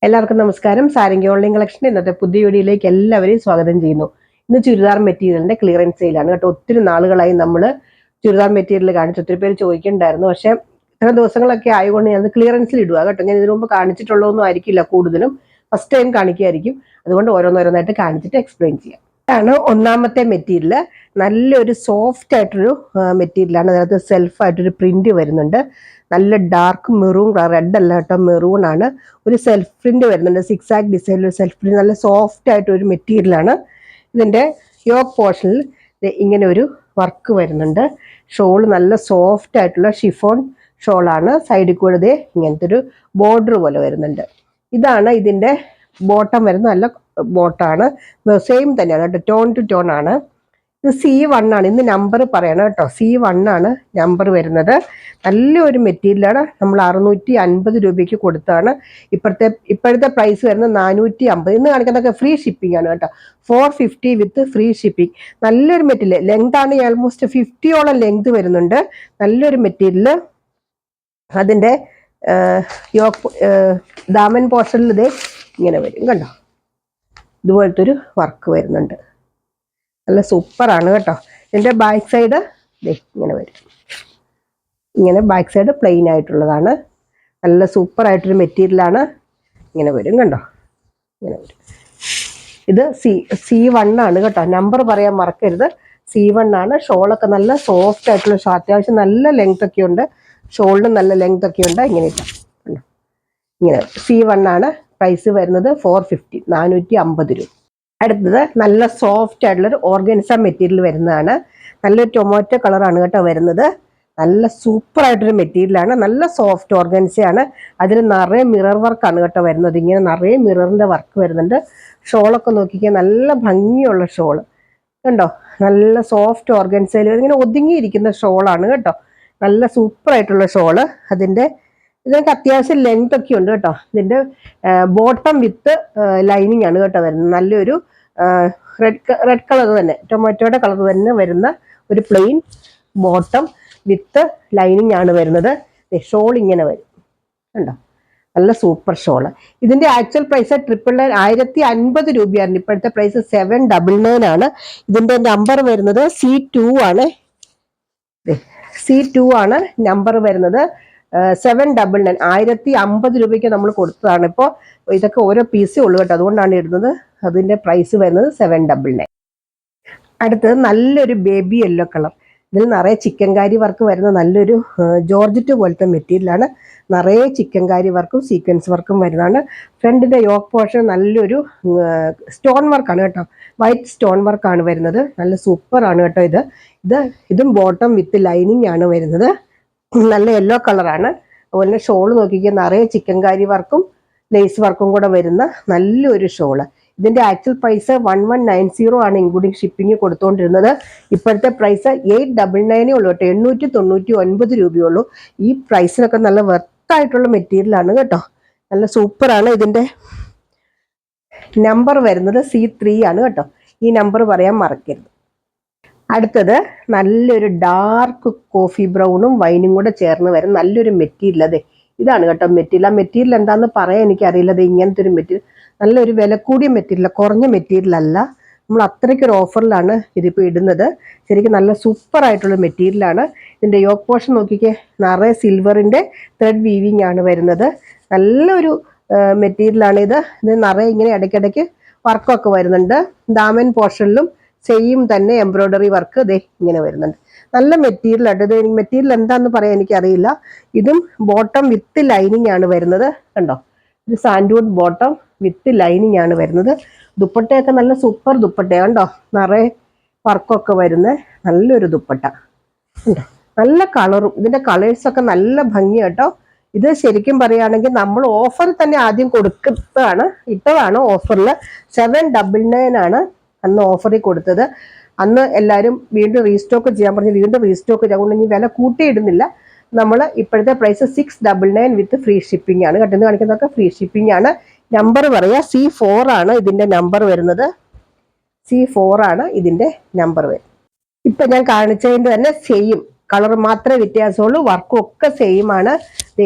എല്ലാവർക്കും നമസ്കാരം. Sarangi online collection ഇന്നത്തെ പുതിയ വീഡിയോയിലേക്ക് എല്ലാവരെയും സ്വാഗതം ചെയ്യുന്നു. ഇന്ന് ചുരിദാർ മെറ്റീരിയലിന്റെ ക്ലിയറൻസ് സെയിലാണ് കേട്ടോ. ഒത്തിരി നാളുകളായി നമ്മൾ ചുരിദാർ മെറ്റീരിയൽ കാണിച്ച് ഒത്തിരി പേര് ചോദിക്കുന്നുണ്ടായിരുന്നു. പക്ഷെ ഇത്ര ദിവസങ്ങളൊക്കെ ആയതുകൊണ്ട് ഞാൻ ക്ലിയറൻസിൽ ഇടുക കേട്ടോ. ഞാൻ ഇതിനു മുമ്പ് കാണിച്ചിട്ടുള്ളതൊന്നും ആയിരിക്കില്ല, കൂടുതലും ഫസ്റ്റ് ടൈം കാണിക്കുകയായിരിക്കും. അതുകൊണ്ട് ഓരോന്നോരോന്നായിട്ട് കാണിച്ചിട്ട് എക്സ്പ്ലെയിൻ ചെയ്യാം. ഇതാണ് ഒന്നാമത്തെ മെറ്റീരിയൽ. നല്ലൊരു സോഫ്റ്റ് ആയിട്ടൊരു മെറ്റീരിയലാണ്. അതിനകത്ത് സെൽഫായിട്ടൊരു പ്രിന്റ് വരുന്നുണ്ട്. നല്ല ഡാർക്ക് മെറൂൺ കളർ, റെഡ് അല്ല കേട്ടോ, മെറൂൺ ആണ്. ഒരു സെൽഫ് പ്രിന്റ് വരുന്നുണ്ട്, സിക്സ് ആക്ക് ഡിസൈനിൽ ഒരു സെൽഫ് പ്രിന്റ്. നല്ല സോഫ്റ്റ് ആയിട്ടൊരു മെറ്റീരിയലാണ്. ഇതിന്റെ യോക്ക് പോർഷനിൽ ഇങ്ങനെ ഒരു വർക്ക് വരുന്നുണ്ട്. ഷോള് നല്ല സോഫ്റ്റ് ആയിട്ടുള്ള ഷിഫോൺ ഷോളാണ്. സൈഡിൽ കൂടെ ഇങ്ങനത്തെ ഒരു ബോർഡർ പോലെ വരുന്നുണ്ട്. ഇതാണ് ഇതിന്റെ ബോട്ടം വരുന്നത്. നല്ല ബോട്ടാണ്, സെയിം തന്നെയാണ് കേട്ടോ, ടോൺ ടു ടോൺ ആണ്. ഇത് C1 ആണ്. ഇന്ന് നമ്പർ പറയണം കേട്ടോ. C1 ആണ് നമ്പർ വരുന്നത്. നല്ലൊരു മെറ്റീരിയലാണ്. നമ്മൾ 650 രൂപയ്ക്ക് കൊടുത്താണ്. ഇപ്പോഴത്തെ പ്രൈസ് വരുന്നത് 450. ഇന്ന് കാണിക്കുന്നതൊക്കെ ഫ്രീ ഷിപ്പിംഗ് ആണ് കേട്ടോ. 450 വിത്ത് ഫ്രീ ഷിപ്പിംഗ്. നല്ലൊരു മെറ്റീരിയൽ. ലെങ്ത് ആണ് ഓൾമോസ്റ്റ് 50ഓളം ലെങ്ത് വരുന്നുണ്ട്. നല്ലൊരു മെറ്റീരിയൽ. അതിൻ്റെ ദാമൻ പോർഷനിൽ ഇതേ ഇങ്ങനെ വരും കണ്ടോ. ഇതുപോലത്തെ ഒരു വർക്ക് വരുന്നുണ്ട്. നല്ല സൂപ്പറാണ് കേട്ടോ. ഇതിൻ്റെ ബാക്ക് സൈഡ് ഇങ്ങനെ വരും. ഇങ്ങനെ ബാക്ക് സൈഡ് പ്ലെയിൻ ആയിട്ടുള്ളതാണ്. നല്ല സൂപ്പറായിട്ടൊരു മെറ്റീരിയലാണ്. ഇങ്ങനെ വരും കണ്ടോ, ഇങ്ങനെ വരും. ഇത് C1 ആണ് കേട്ടോ. നമ്പർ പറയാൻ മറക്കരുത്. C1 ആണ്. ഷോളൊക്കെ നല്ല സോഫ്റ്റ് ആയിട്ടുള്ള ഷോ, അത്യാവശ്യം നല്ല ലെങ്ത് ഒക്കെ ഉണ്ട്. ഷോളിന് നല്ല ലെങ്ത് ഒക്കെ ഉണ്ട്. ഇങ്ങനെ ഇട്ടാ കണ്ടോ, ഇങ്ങനെ C1 ആണ്. പ്രൈസ് വരുന്നത് 450, 450 രൂപ. അടുത്തത് നല്ല സോഫ്റ്റ് ആയിട്ടുള്ളൊരു ഓർഗൻസ മെറ്റീരിയൽ വരുന്നതാണ്. നല്ലൊരു ടൊമാറ്റോ കളറാണ് കേട്ടോ വരുന്നത്. നല്ല സൂപ്പറായിട്ടൊരു മെറ്റീരിയലാണ്. നല്ല സോഫ്റ്റ് ഓർഗൻസയാണ്. അതിൽ നിറയെ മിറർ വർക്കാണ് കേട്ടോ വരുന്നത്. ഇങ്ങനെ നിറയെ മിററിൻ്റെ വർക്ക് വരുന്നുണ്ട്. ഷോളൊക്കെ നോക്കിക്കാൻ നല്ല ഭംഗിയുള്ള ഷോള് കണ്ടോ. നല്ല സോഫ്റ്റ് ഓർഗൻസയിൽ ഇങ്ങനെ ഒതുങ്ങിയിരിക്കുന്ന ഷോളാണ് കേട്ടോ. നല്ല സൂപ്പറായിട്ടുള്ള ഷോള്. ഇതിനൊക്കെ അത്യാവശ്യം ലെങ്ത് ഒക്കെ ഉണ്ട് കേട്ടോ. ഇതിൻ്റെ ബോട്ടം വിത്ത് ലൈനിങ് ആണ് കേട്ടോ വരുന്നത്. നല്ലൊരു റെഡ് കളർ തന്നെ, ടൊമാറ്റോയുടെ കളർ തന്നെ വരുന്ന ഒരു പ്ലെയിൻ ബോട്ടം വിത്ത് ലൈനിങ് ആണ് വരുന്നത്. ഷോൾ ഇങ്ങനെ വരും കണ്ടോ, നല്ല സൂപ്പർ ഷോള്. ഇതിന്റെ ആക്ച്വൽ പ്രൈസ് 999 രൂപയാണ്. ഇപ്പോഴത്തെ പ്രൈസ് 799 ആണ്. ഇതിന്റെ നമ്പർ വരുന്നത് C2 ആണ്. C2 ആണ് നമ്പർ വരുന്നത്. 799, 1050 രൂപയ്ക്ക് നമ്മൾ കൊടുത്തതാണ്. ഇപ്പോൾ ഇതൊക്കെ ഓരോ പീസേ ഉള്ളൂ കേട്ടോ, അതുകൊണ്ടാണ് ഇടുന്നത്. അതിന്റെ പ്രൈസ് വരുന്നത് 799. അടുത്തത് നല്ലൊരു ബേബി യെല്ലോ കളർ. ഇതിൽ നിറയെ ചിക്കൻകാരി വർക്ക് വരുന്ന നല്ലൊരു ജോർജറ്റ് പോലത്തെ മെറ്റീരിയലാണ്. നിറയെ ചിക്കൻകാരി വർക്കും സീക്വൻസ് വർക്കും വരുന്നതാണ്. ഫ്രണ്ടിന്റെ യോക്ക് പോർഷൻ നല്ലൊരു സ്റ്റോൺ വർക്കാണ് കേട്ടോ. വൈറ്റ് സ്റ്റോൺ വർക്കാണ് വരുന്നത്. നല്ല സൂപ്പറാണ് കേട്ടോ. ഇതും ബോട്ടം വിത്ത് ലൈനിങ് ആണ് വരുന്നത്. നല്ല യെല്ലോ കളറാണ്. അതുപോലെ ഷോള് നോക്കിക്കുക, നിറയെ ചിക്കൻകാരി വർക്കും ലേസ് വർക്കും കൂടെ വരുന്ന നല്ലൊരു ഷോള്. ഇതിന്റെ ആക്ച്വൽ പ്രൈസ് 1190 ആണ്, ഇൻക്ലൂഡിങ് ഷിപ്പിംഗ് കൊടുത്തുകൊണ്ടിരുന്നത്. ഇപ്പോഴത്തെ പ്രൈസ് 899 ഉള്ളൂ കേട്ടോ. 899 രൂപയുള്ളൂ. ഈ പ്രൈസിനൊക്കെ നല്ല വെർത്തായിട്ടുള്ള മെറ്റീരിയലാണ് കേട്ടോ. നല്ല സൂപ്പറാണ്. ഇതിന്റെ നമ്പർ വരുന്നത് C3 ആണ് കേട്ടോ. ഈ നമ്പർ പറയാൻ മറക്കരുത്. അടുത്തത് നല്ലൊരു ഡാർക്ക് കോഫി ബ്രൗണും വൈനും കൂടെ ചേർന്ന് വരും നല്ലൊരു മെറ്റീരിയൽ. അതെ, ഇതാണ് കേട്ടോ മെറ്റീരിയൽ. ആ മെറ്റീരിയൽ എന്താണെന്ന് പറയാൻ എനിക്കറിയില്ല. അത് ഇങ്ങനത്തെ ഒരു മെറ്റീരിയൽ, നല്ലൊരു വില കൂടിയ മെറ്റീരിയൽ, കുറഞ്ഞ മെറ്റീരിയൽ അല്ല. നമ്മൾ അത്രയ്ക്കൊരു ഓഫറിലാണ് ഇതിപ്പോൾ ഇടുന്നത്. ശരിക്കും നല്ല സൂപ്പർ ആയിട്ടുള്ള മെറ്റീരിയലാണ്. ഇതിൻ്റെ യോക്ക് പോർഷൻ നോക്കിക്കേ, നിറയെ സിൽവറിൻ്റെ ത്രെഡ് വീവിങ് ആണ് വരുന്നത്. നല്ലൊരു മെറ്റീരിയലാണ് ഇത് നിറയെ ഇങ്ങനെ ഇടയ്ക്കിടയ്ക്ക് വർക്കൊക്കെ വരുന്നുണ്ട്. ദാമൻ പോർഷനിലും സെയിം തന്നെ എംബ്രോയ്ഡറി വർക്ക് ഇങ്ങനെ വരുന്നുണ്ട്. നല്ല മെറ്റീരിയൽ ആയിട്ട്. ഇത് മെറ്റീരിയൽ എന്താണെന്ന് പറയാൻ എനിക്കറിയില്ല. ഇതും ബോട്ടം വിത്ത് ലൈനിങ് ആണ് വരുന്നത് കണ്ടോ. ഒരു സാൻഡ്വുഡ് ബോട്ടം വിത്ത് ലൈനിങ് ആണ് വരുന്നത്. ദുപ്പട്ടയൊക്കെ നല്ല സൂപ്പർ ദുപ്പട്ട കണ്ടോ, നിറയെ വർക്കൊക്കെ വരുന്ന നല്ലൊരു ദുപ്പട്ട കണ്ടോ. നല്ല കളറും, ഇതിന്റെ കളേഴ്സൊക്കെ നല്ല ഭംഗി കേട്ടോ. ഇത് ശരിക്കും പറയുകയാണെങ്കിൽ നമ്മൾ ഓഫർ തന്നെ ആദ്യം ഇട്ടതാണ് ഓഫറിൽ. 799 ആണ് അന്ന് ഓഫറിൽ കൊടുത്തത്. അന്ന് എല്ലാവരും വീണ്ടും റീസ്റ്റോക്ക് ചെയ്യാൻ പറഞ്ഞ് വീണ്ടും റീസ്റ്റോക്ക് ചെയ്യാൻ കൊണ്ട് ഇനി വില കൂട്ടിയിടുന്നില്ല. നമ്മൾ ഇപ്പോഴത്തെ പ്രൈസ് 699 വിത്ത് ഫ്രീ ഷിപ്പിംഗ് ആണ്. കണ്ടെന്ന് കാണിക്കുന്നതൊക്കെ ഫ്രീ ഷിപ്പിംഗ് ആണ്. നമ്പർ പറയാ C4 ആണ് ഇതിന്റെ നമ്പർ വരുന്നത്. C4 ആണ് ഇതിന്റെ നമ്പർ വരുന്നത്. ഇപ്പൊ ഞാൻ കാണിച്ചതിന്റെ തന്നെ സെയിം കളർ മാത്രമേ വ്യത്യാസമുള്ളൂ, വർക്കും ഒക്കെ സെയിം ആണ്.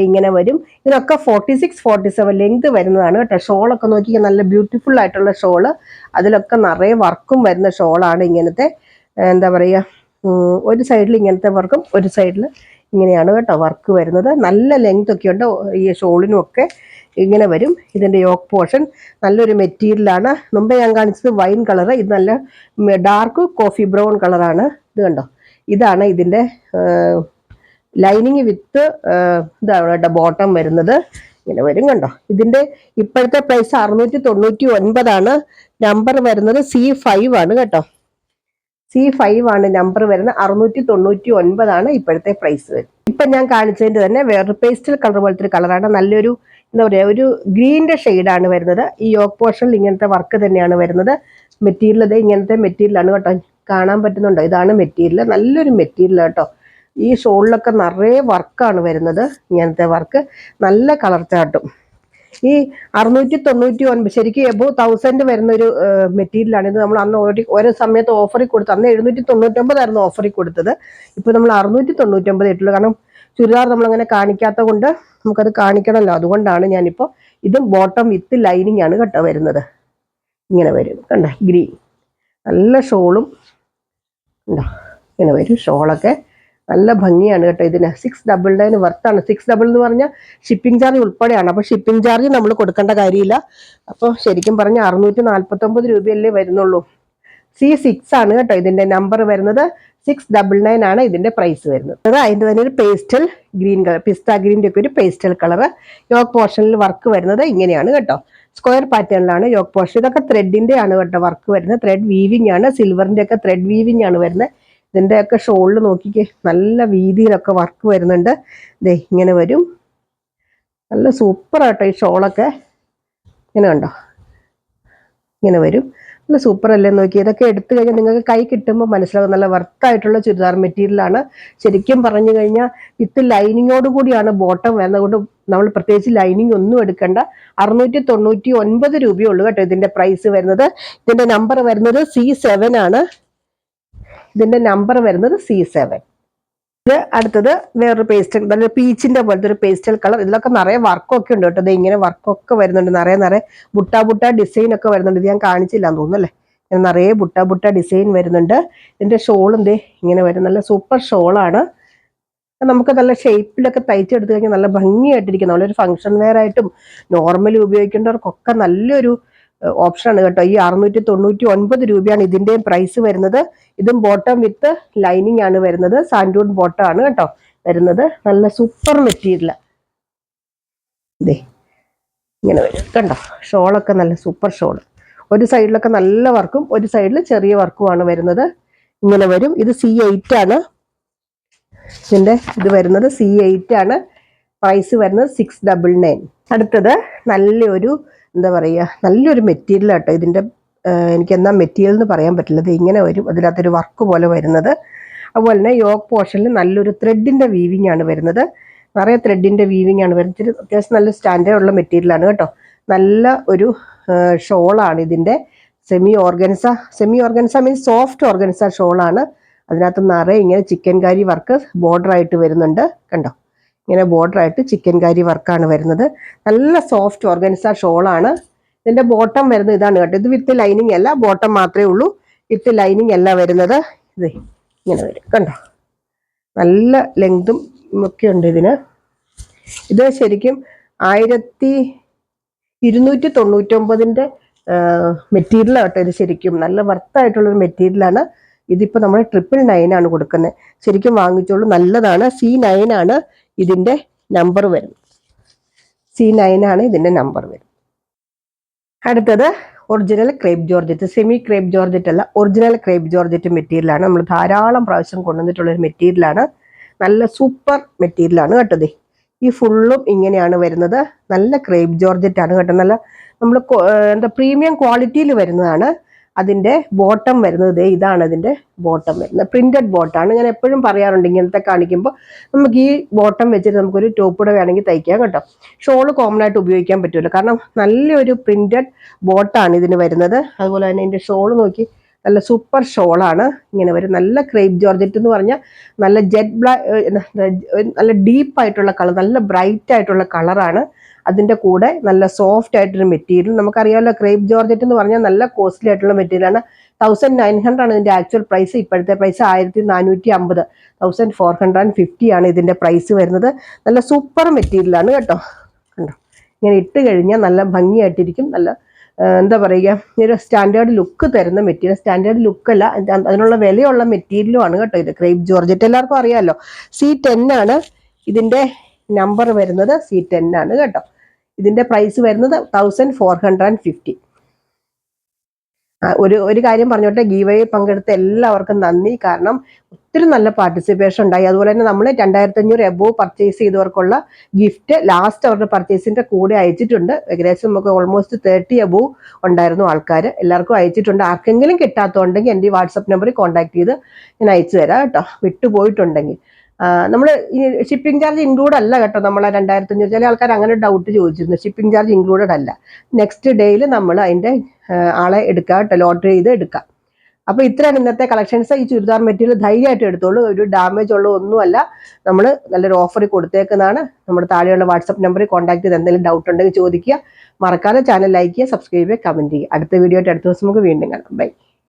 ഇങ്ങനെ വരും. ഇതിനൊക്കെ 46-47 ലെങ്ത് വരുന്നതാണ് കേട്ടോ. ഷോളൊക്കെ നോക്കിയാൽ നല്ല ബ്യൂട്ടിഫുൾ ആയിട്ടുള്ള ഷോള്, അതിലൊക്കെ നിറയെ വർക്കും വരുന്ന ഷോളാണ്. ഇങ്ങനത്തെ എന്താ പറയുക, ഒരു സൈഡിൽ ഇങ്ങനത്തെ വർക്കും ഒരു സൈഡിൽ ഇങ്ങനെയാണ് കേട്ടോ വർക്ക് വരുന്നത്. നല്ല ലെങ്ത് ഒക്കെ ഉണ്ട് ഈ ഷോളിനും ഒക്കെ. ഇങ്ങനെ വരും. ഇതിൻ്റെ യോക്ക് പോർഷൻ നല്ലൊരു മെറ്റീരിയലാണ്. മുമ്പേ ഞാൻ കാണിച്ചത് വൈൻ കളർ, ഇത് നല്ല ഡാർക്ക് കോഫി ബ്രൗൺ കളറാണ്. ഇത് കണ്ടോ, ഇതാണ് ഇതിൻ്റെ ലൈനിങ് വിത്ത് ഇതാണ് ബോട്ടം വരുന്നത്. ഇങ്ങനെ വരും കണ്ടോ. ഇതിൻ്റെ ഇപ്പോഴത്തെ പ്രൈസ് 699 നമ്പർ വരുന്നത് C5 ആണ് കേട്ടോ. C5 ആണ് നമ്പർ വരുന്നത്. 699 ഇപ്പോഴത്തെ പ്രൈസ് വരും. ഇപ്പൊ ഞാൻ കാണിച്ചതിന്റെ തന്നെ വേറൊരു പേസ്റ്റൽ കളർ പോലത്തെ ഒരു കളറാണ്. നല്ലൊരു എന്താ പറയുക, ഒരു ഗ്രീനിന്റെ ഷെയ്ഡാണ് വരുന്നത്. ഈ യോക്ക് പോർഷനിൽ ഇങ്ങനത്തെ വർക്ക് തന്നെയാണ് വരുന്നത്. മെറ്റീരിയൽ ഇത് ഇങ്ങനത്തെ മെറ്റീരിയലാണ് കേട്ടോ. കാണാൻ പറ്റുന്നുണ്ടോ? ഇതാണ് മെറ്റീരിയൽ. നല്ലൊരു മെറ്റീരിയൽ കേട്ടോ. ഈ ഷോളിലൊക്കെ നിറയെ വർക്കാണ് വരുന്നത്. ഇങ്ങനത്തെ വർക്ക് നല്ല കളർ ചാട്ടും. ഈ 699 ശരിക്കും എബോവ് 1000 വരുന്ന ഒരു മെറ്റീരിയലാണ് ഇത്. നമ്മൾ അന്ന് ഓരോ സമയത്ത് ഓഫറിൽ കൊടുത്തു. അന്ന് 799 ഓഫറിൽ കൊടുത്തത്. ഇപ്പൊ നമ്മൾ 699 ഇട്ടുള്ളൂ. കാരണം ചുരിദാർ നമ്മളങ്ങനെ കാണിക്കാത്ത കൊണ്ട് നമുക്കത് കാണിക്കണമല്ലോ. അതുകൊണ്ടാണ് ഞാനിപ്പോൾ ഇതും ബോട്ടം വിത്ത് ലൈനിങ് ആണ് കേട്ടോ വരുന്നത്. ഇങ്ങനെ വരും കണ്ട, ഗ്രീൻ നല്ല ഷോളും ഉണ്ടോ. ഇങ്ങനെ വരും ഷോളൊക്കെ നല്ല ഭംഗിയാണ് കേട്ടോ. ഇതിന് 699 വർത്താണ്. 600 എന്ന് പറഞ്ഞാൽ ഷിപ്പിംഗ് ചാർജ് ഉൾപ്പെടെയാണ്. അപ്പോൾ ഷിപ്പിംഗ് ചാർജ് നമ്മൾ കൊടുക്കേണ്ട കാര്യമില്ല. അപ്പോൾ ശരിക്കും പറഞ്ഞാൽ 649 രൂപയല്ലേ വരുന്നുള്ളൂ. C6 ആണ് കേട്ടോ ഇതിന്റെ നമ്പർ വരുന്നത്. 699 ഇതിന്റെ പ്രൈസ് വരുന്നത്. അതിന്റെ തന്നെ ഒരു പേസ്റ്റൽ ഗ്രീൻ കളർ, പിസ്ത ഗ്രീൻ്റെ ഒക്കെ ഒരു പേസ്റ്റൽ കളർ. യോക്ക് പോർഷനിൽ വർക്ക് വരുന്നത് ഇങ്ങനെയാണ് കേട്ടോ. സ്ക്വയർ പാറ്റേണിലാണ് യോക്ക് പോർഷൻ. ഇതൊക്കെ ത്രെഡിന്റെ ആണ് കേട്ടോ വർക്ക് വരുന്നത്. ത്രെഡ് വീവിംഗ് ആണ്. സിൽവറിന്റെ ഒക്കെ ത്രെഡ് വീവിംഗ് ആണ് വരുന്നത്. ഇതിൻ്റെ ഒക്കെ ഷോളിൽ നോക്കിക്കേ, നല്ല വീതിയിലൊക്കെ വർക്ക് വരുന്നുണ്ട്. ദേ ഇങ്ങനെ വരും. നല്ല സൂപ്പർ ആട്ടോ ഈ ഷോളൊക്കെ. ഇങ്ങനെ കണ്ടോ, ഇങ്ങനെ വരും. നല്ല സൂപ്പർ അല്ലേ നോക്കി. ഇതൊക്കെ എടുത്തു കഴിഞ്ഞാൽ നിങ്ങൾക്ക് കൈ കിട്ടുമ്പോൾ മനസ്സിലാവും നല്ല വർത്തായിട്ടുള്ള ചുരിദാർ മെറ്റീരിയലാണ്. ശരിക്കും പറഞ്ഞു കഴിഞ്ഞാൽ വിത്ത് ലൈനിങ്ങോട് കൂടിയാണ് ബോട്ടം വരുന്നത്. കൊണ്ട് നമ്മൾ പ്രത്യേകിച്ച് ലൈനിങ് ഒന്നും എടുക്കേണ്ട. 699 രൂപയേ ഉള്ളൂ കേട്ടോ ഇതിന്റെ പ്രൈസ് വരുന്നത്. ഇതിന്റെ നമ്പർ വരുന്നത് C7 ആണ്. ഇതിന്റെ നമ്പർ വരുന്നത് C7. ഇത് അടുത്തത് വേറൊരു പേസ്റ്റൽ, നല്ല പീച്ചിന്റെ പോലത്തെ ഒരു പേസ്റ്റൽ കളർ. ഇതിലൊക്കെ നിറയെ വർക്കൊക്കെ ഉണ്ട് കേട്ടോ. ഇത് ഇങ്ങനെ വർക്കൊക്കെ വരുന്നുണ്ട്. നിറയെ ബുട്ട ഡിസൈൻ ഒക്കെ വരുന്നുണ്ട്. ഇത് ഞാൻ കാണിച്ചില്ല എന്ന് തോന്നുന്നു അല്ലേ. നിറയെ ബുട്ട ഡിസൈൻ വരുന്നുണ്ട്. ഇതിന്റെ ഷോളും ദേ ഇങ്ങനെ വരും. നല്ല സൂപ്പർ ഷോളാണ്. നമുക്ക് നല്ല ഷേപ്പിലൊക്കെ തയ്ച്ചെടുത്ത് കഴിഞ്ഞാൽ നല്ല ഭംഗിയായിട്ടിരിക്കും. നല്ലൊരു ഫംഗ്ഷൻ വെയർ ആയിട്ടും നോർമലി ഉപയോഗിക്കേണ്ടവർക്കൊക്കെ നല്ലൊരു ഓപ്ഷനാണ് കേട്ടോ. ഈ 699 രൂപയാണ് ഇതിന്റെയും പ്രൈസ് വരുന്നത്. ഇതും ബോട്ടം വിത്ത് ലൈനിങ് ആണ് വരുന്നത്. സാൻഡൂൺ ബോട്ടം ആണ് കേട്ടോ വരുന്നത്. നല്ല സൂപ്പർ മെറ്റീരിയൽ. ഇതേ ഇങ്ങനെ വരും കണ്ടോ. ഷോളൊക്കെ നല്ല സൂപ്പർ ഷോള്. ഒരു സൈഡിലൊക്കെ നല്ല വർക്കും ഒരു സൈഡിൽ ചെറിയ വർക്കുമാണ് വരുന്നത്. ഇങ്ങനെ വരും. ഇത് C8 ആണ്. ഇതിന്റെ ഇത് വരുന്നത് C8 ആണ്. പ്രൈസ് വരുന്നത് 699. അടുത്തത് നല്ലൊരു എന്താ പറയുക, നല്ലൊരു മെറ്റീരിയൽ കേട്ടോ. ഇതിൻ്റെ എനിക്ക് എന്താ മെറ്റീരിയൽ എന്ന് പറയാൻ പറ്റില്ല. ഇത് ഇങ്ങനെ വരും. അതിനകത്തൊരു വർക്ക് പോലെ വരുന്നത്. അതുപോലെ തന്നെ യോക്ക് പോർഷനിൽ നല്ലൊരു ത്രെഡിൻ്റെ വീവിംഗ് ആണ് വരുന്നത്. നിറയെ ത്രെഡിൻ്റെ വീവിംഗ് ആണ് വരുന്നത്. അത്യാവശ്യം നല്ല സ്റ്റാൻഡേർഡ് ഉള്ള മെറ്റീരിയലാണ് കേട്ടോ. നല്ല ഒരു ഷോളാണ് ഇതിൻ്റെ. Semi organza means soft organza ഷോളാണ്. അതിനകത്ത് നിറയെ ഇങ്ങനെ ചിക്കൻകാരി വർക്ക് ബോർഡറായിട്ട് വരുന്നുണ്ട് കണ്ടോ. ഇങ്ങനെ ബോർഡറായിട്ട് ചിക്കൻകാരി വർക്കാണ് വരുന്നത്. നല്ല സോഫ്റ്റ് ഓർഗൻസ ഷോളാണ്. ഇതിന്റെ ബോട്ടം വരുന്നത് ഇതാണ് കേട്ടോ. ഇത് വിത്ത് ലൈനിങ് അല്ല, ബോട്ടം മാത്രമേ ഉള്ളൂ. വിത്ത് ലൈനിങ് അല്ല വരുന്നത്. ഇത് ഇങ്ങനെ വരും കണ്ടോ. നല്ല ലെങ്തും ഒക്കെ ഉണ്ട് ഇതിന്. ഇത് ശരിക്കും 1299 മെറ്റീരിയൽ കേട്ടോ. ഇത് ശരിക്കും നല്ല വർത്തായിട്ടുള്ളൊരു മെറ്റീരിയലാണ്. ഇതിപ്പോൾ നമ്മൾ 999 ആണ് കൊടുക്കുന്നത്. ശരിക്കും വാങ്ങിച്ചോളൂ, നല്ലതാണ്. C9 ആണ് ഇതിന്റെ നമ്പർ വരുന്നത്. C9 ആണ് ഇതിന്റെ നമ്പർ വരുന്നത്. അടുത്തത് original crepe georgette. Semi crepe georgette അല്ല, ഒറിജിനൽ ക്രേപ്പ് ജോർജറ്റ് മെറ്റീരിയലാണ്. നമ്മൾ ധാരാളം പ്രാവശ്യം കൊണ്ടുവന്നിട്ടുള്ളൊരു മെറ്റീരിയലാണ്. നല്ല സൂപ്പർ മെറ്റീരിയലാണ് കേട്ടത്. ഈ ഫുള്ളും ഇങ്ങനെയാണ് വരുന്നത്. നല്ല ക്രേപ്പ് ജോർജറ്റ് ആണ് കേട്ടോ. നല്ല നമ്മൾ എന്താ പ്രീമിയം ക്വാളിറ്റിയിൽ വരുന്നതാണ്. അതിൻ്റെ ബോട്ടം വരുന്നത് ഇതാണ്. അതിൻ്റെ ബോട്ടം വരുന്നത് പ്രിന്റഡ് ബോട്ടാണ്. ഞാൻ എപ്പോഴും പറയാറുണ്ട് ഇങ്ങനത്തെ കാണിക്കുമ്പോൾ നമുക്ക് ഈ ബോട്ടം വെച്ചിട്ട് നമുക്കൊരു ടോപ്പ് കൂടെ വേണമെങ്കിൽ തയ്ക്കാം കേട്ടോ. ഷോള് കോമൺ ആയിട്ട് ഉപയോഗിക്കാൻ പറ്റുമല്ലോ. കാരണം നല്ലൊരു പ്രിന്റഡ് ബോട്ടാണ് ഇതിന് വരുന്നത്. അതുപോലെ തന്നെ ഇതിൻ്റെ ഷോള് നോക്കി നല്ല സൂപ്പർ ഷോളാണ്. ഇങ്ങനെ വരും. നല്ല ക്രേപ്പ് ജോർജറ്റ് എന്ന് പറഞ്ഞാൽ നല്ല ജെറ്റ് ബ്ലാക്ക്, നല്ല ഡീപ്പായിട്ടുള്ള കളർ, നല്ല ബ്രൈറ്റ് ആയിട്ടുള്ള കളറാണ്. അതിൻ്റെ കൂടെ നല്ല സോഫ്റ്റ് ആയിട്ടൊരു മെറ്റീരിയൽ. നമുക്കറിയാമല്ലോ ക്രേപ്പ് ജോർജറ്റ് എന്ന് പറഞ്ഞാൽ നല്ല കോസ്റ്റ്ലി ആയിട്ടുള്ള മെറ്റീരിയലാണ്. 1900 ആണ് ഇതിൻ്റെ ആക്ച്വൽ പ്രൈസ്. ഇപ്പോഴത്തെ പ്രൈസ് 1450, 1450 ആണ് ഇതിൻ്റെ പ്രൈസ് വരുന്നത്. നല്ല സൂപ്പർ മെറ്റീരിയലാണ് കേട്ടോ. കണ്ടോ, ഇങ്ങനെ ഇട്ട് കഴിഞ്ഞാൽ നല്ല ഭംഗിയായിട്ടിരിക്കും. നല്ല എന്താ പറയുക, ഒരു സ്റ്റാൻഡേർഡ് ലുക്ക് തരുന്ന മെറ്റീരിയൽ. സ്റ്റാൻഡേർഡ് ലുക്കല്ല, അതിനുള്ള വിലയുള്ള മെറ്റീരിയലും ആണ് കേട്ടോ ഇത്. ക്രേപ്പ് ജോർജറ്റ് എല്ലാവർക്കും അറിയാമല്ലോ. C10 ആണ് ഇതിൻ്റെ നമ്പർ വരുന്നത്. C10 ആണ് കേട്ടോ. ഇതിൻ്റെ പ്രൈസ് വരുന്നത് 1450. ഒരു കാര്യം പറഞ്ഞോട്ടെ, ഗീവ് അവേ പങ്കെടുത്ത എല്ലാവർക്കും നന്ദി. കാരണം ഒത്തിരി നല്ല പാർട്ടിസിപ്പേഷൻ ഉണ്ടായി. അതുപോലെ തന്നെ നമ്മൾ 2500 എബോവ് പർച്ചേസ് ചെയ്തവർക്കുള്ള ഗിഫ്റ്റ് ലാസ്റ്റ് അവരുടെ പർച്ചേസിന്റെ കൂടെ അയച്ചിട്ടുണ്ട്. ഏകദേശം നമുക്ക് ഓൾമോസ്റ്റ് 30 എബോവ് ഉണ്ടായിരുന്നു ആൾക്കാർ. എല്ലാവർക്കും അയച്ചിട്ടുണ്ട്. ആർക്കെങ്കിലും കിട്ടാത്തതുണ്ടെങ്കിൽ എൻ്റെ വാട്സപ്പ് നമ്പറിൽ കോൺടാക്ട് ചെയ്ത് ഞാൻ അയച്ചു തരാം കേട്ടോ, വിട്ടുപോയിട്ടുണ്ടെങ്കിൽ. നമ്മൾ ഈ ഷിപ്പിംഗ് ചാർജ് ഇൻക്ലൂഡ് അല്ല കേട്ടോ. നമ്മൾ 2500, ചില ആൾക്കാർ അങ്ങനെ ഡൗട്ട് ചോദിച്ചിരുന്നു. ഷിപ്പിംഗ് ചാർജ് ഇൻക്ലൂഡഡ് അല്ല. നെക്സ്റ്റ് ഡേയിൽ നമ്മൾ അതിൻ്റെ ആളെ എടുക്കാം കേട്ടോ, ലോട്ടറി ചെയ്ത് എടുക്കാം. അപ്പോൾ ഇത്രയാണ് ഇന്നത്തെ കളക്ഷൻസ്. ഈ ചുരിദാർ മെറ്റീരിയൽ ധൈര്യമായിട്ട് എടുത്തോളൂ. ഒരു ഡാമേജ് ഉള്ള ഒന്നുമല്ല. നമ്മൾ നല്ലൊരു ഓഫറിൽ കൊടുത്തേക്കുന്നതാണ്. നമ്മുടെ താഴെയുള്ള വാട്സപ്പ് നമ്പറിൽ കോൺടാക്ട് ചെയ്ത് എന്തെങ്കിലും ഡൗട്ട് ഉണ്ടെങ്കിൽ ചോദിക്കുക. മറക്കാതെ ചാനൽ ലൈക്ക് ചെയ്യുക, സബ്സ്ക്രൈബ് ചെയ്യുക, കമൻറ്റ് ചെയ്യുക. അടുത്ത വീഡിയോ ആയിട്ട് അടുത്ത ദിവസം നമുക്ക് വീണ്ടും കാണാം. ബൈ.